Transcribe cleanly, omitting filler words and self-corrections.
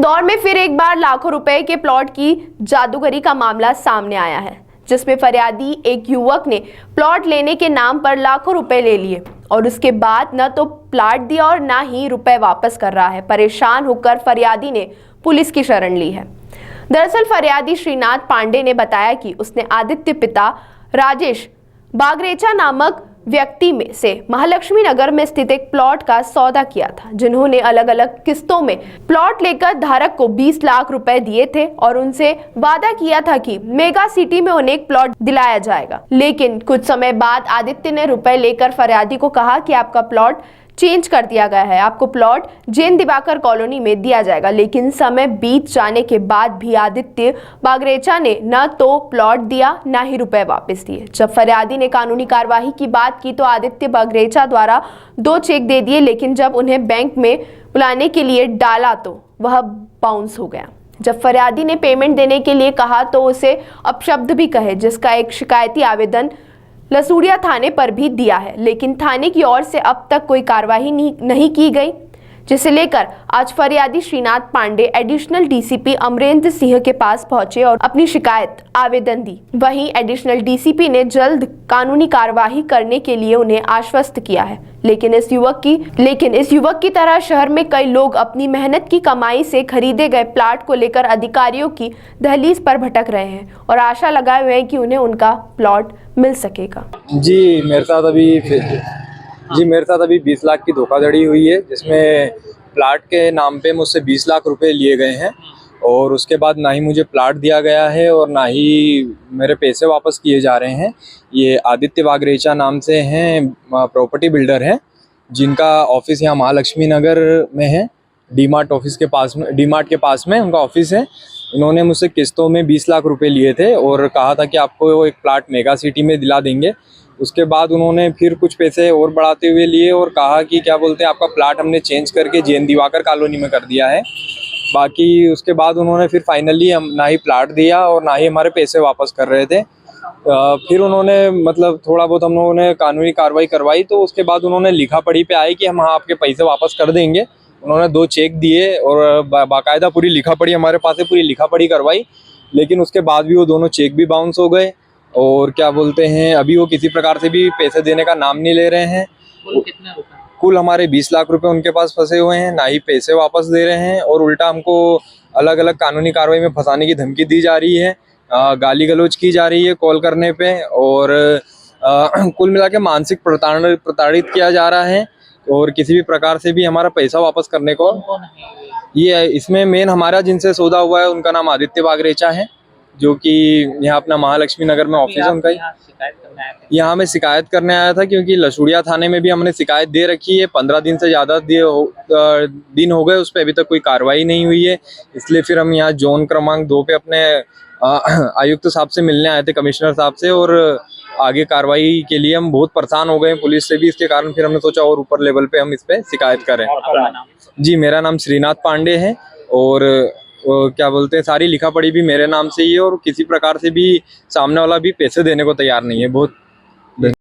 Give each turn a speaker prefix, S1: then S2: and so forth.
S1: इंदौर में फिर एक बार लाखों रुपए के प्लॉट की जादूगरी का मामला सामने आया है, जिसमें फरियादी एक युवक ने प्लॉट लेने के नाम पर लाखों रुपए ले लिए और उसके बाद न तो प्लॉट दिया और न ही रुपए वापस कर रहा है। परेशान होकर फरियादी ने पुलिस की शरण ली है। दरअसल फरियादी श्रीनाथ पांडे ने बताया कि उसने आदित्य पिता राजेश बागरेचा नामक व्यक्ति में से महालक्ष्मी नगर में स्थित एक प्लॉट का सौदा किया था, जिन्होंने अलग अलग किस्तों में प्लॉट लेकर धारक को 20 लाख रुपए दिए थे और उनसे वादा किया था कि मेगा सिटी में उन्हें एक प्लॉट दिलाया जाएगा। लेकिन कुछ समय बाद आदित्य ने रुपए लेकर फरियादी को कहा कि आपका प्लॉट चेंज कर दिया गया है, आपको प्लॉट जैन दिवाकर कॉलोनी में दिया जाएगा। लेकिन समय बीत जाने के बाद भी आदित्य बागरेचा ने न तो प्लॉट दिया न ही रुपए वापस दिए। जब फरियादी ने कानूनी कार्यवाही की बात की तो आदित्य बागरेचा द्वारा 2 चेक दे दिए, लेकिन जब उन्हें बैंक में बुलाने के लिए डाला तो वह बाउंस हो गया। जब फरियादी ने पेमेंट देने के लिए कहा तो उसे अपशब्द भी कहे, जिसका एक शिकायती आवेदन लसूड़िया थाने पर भी दिया है, लेकिन थाने की ओर से अब तक कोई कार्रवाई नहीं की गई, जिसे लेकर आज फरियादी श्रीनाथ पांडे एडिशनल डीसीपी अमरेंद्र सिंह के पास पहुंचे और अपनी शिकायत आवेदन दी। वहीं एडिशनल डीसीपी ने जल्द कानूनी कार्यवाही करने के लिए उन्हें आश्वस्त किया है। लेकिन इस युवक की तरह शहर में कई लोग अपनी मेहनत की कमाई से खरीदे गए प्लॉट को लेकर अधिकारियों की दहलीज पर भटक रहे हैं और आशा लगाए हुए हैं कि उन्हें उनका प्लॉट मिल सकेगा।
S2: जी मेरे साथ अभी 20 लाख की धोखाधड़ी हुई है, जिसमें प्लाट के नाम पे मुझसे 20 लाख रुपए लिए गए हैं और उसके बाद ना ही मुझे प्लाट दिया गया है और ना ही मेरे पैसे वापस किए जा रहे हैं। ये आदित्य बागरेचा नाम से हैं, प्रॉपर्टी बिल्डर हैं, जिनका ऑफिस यहाँ महालक्ष्मी नगर में है, डीमार्ट के पास में उनका ऑफिस है। इन्होंने मुझसे किस्तों में 20 लाख रुपए लिए थे और कहा था कि आपको एक प्लाट मेगा सिटी में दिला देंगे। उसके बाद उन्होंने फिर कुछ पैसे और बढ़ाते हुए लिए और कहा कि क्या बोलते हैं, आपका प्लाट हमने चेंज करके जैन दिवाकर कॉलोनी में कर दिया है। बाकी उसके बाद उन्होंने फिर फाइनली ना ही प्लाट दिया और ना ही हमारे पैसे वापस कर रहे थे। फिर उन्होंने मतलब थोड़ा बहुत हम लोगों ने कानूनी कार्रवाई करवाई, तो उसके बाद उन्होंने लिखा पढ़ी पे आए कि हम आपके पैसे वापस कर देंगे। उन्होंने 2 चेक दिए और बाकायदा पूरी लिखा पढ़ी हमारे पास है, पूरी लिखा पढ़ी करवाई, लेकिन उसके बाद भी वो दोनों चेक भी बाउंस हो गए और क्या बोलते हैं, अभी वो किसी प्रकार से भी पैसे देने का नाम नहीं ले रहे हैं। कुल हमारे 20 लाख रुपए उनके पास फंसे हुए हैं, ना ही पैसे वापस दे रहे हैं और उल्टा हमको अलग अलग कानूनी कार्रवाई में फंसाने की धमकी दी जा रही है, गाली गलौज की जा रही है कॉल करने पे और कुल मिला के मानसिक प्रताड़ित किया जा रहा है और किसी भी प्रकार से भी हमारा पैसा वापस करने को ये इसमें मेन हमारा जिनसे सौदा हुआ है उनका नाम आदित्य बागरेचा है, जो कि यहाँ अपना महालक्ष्मी नगर में ऑफिस है उनका। यहाँ मैं शिकायत करने आया था क्योंकि लसूड़िया थाने में भी हमने शिकायत दे रखी है। 15 दिन से ज़्यादा दिन हो गए, उस पर अभी तक कोई कार्रवाई नहीं हुई है। इसलिए फिर हम यहाँ जोन क्रमांक 2 पे अपने आयुक्त साहब से मिलने आए थे, कमिश्नर साहब से, और आगे कार्रवाई के लिए हम बहुत परेशान हो गए पुलिस से भी। इसके कारण फिर हमने सोचा और ऊपर लेवल पे हम इस पे शिकायत करें। जी मेरा नाम श्रीनाथ पांडे है और क्या बोलते हैं, सारी लिखा पढ़ी भी मेरे नाम से ही है और किसी प्रकार से भी सामने वाला भी पैसे देने को तैयार नहीं है। बहुत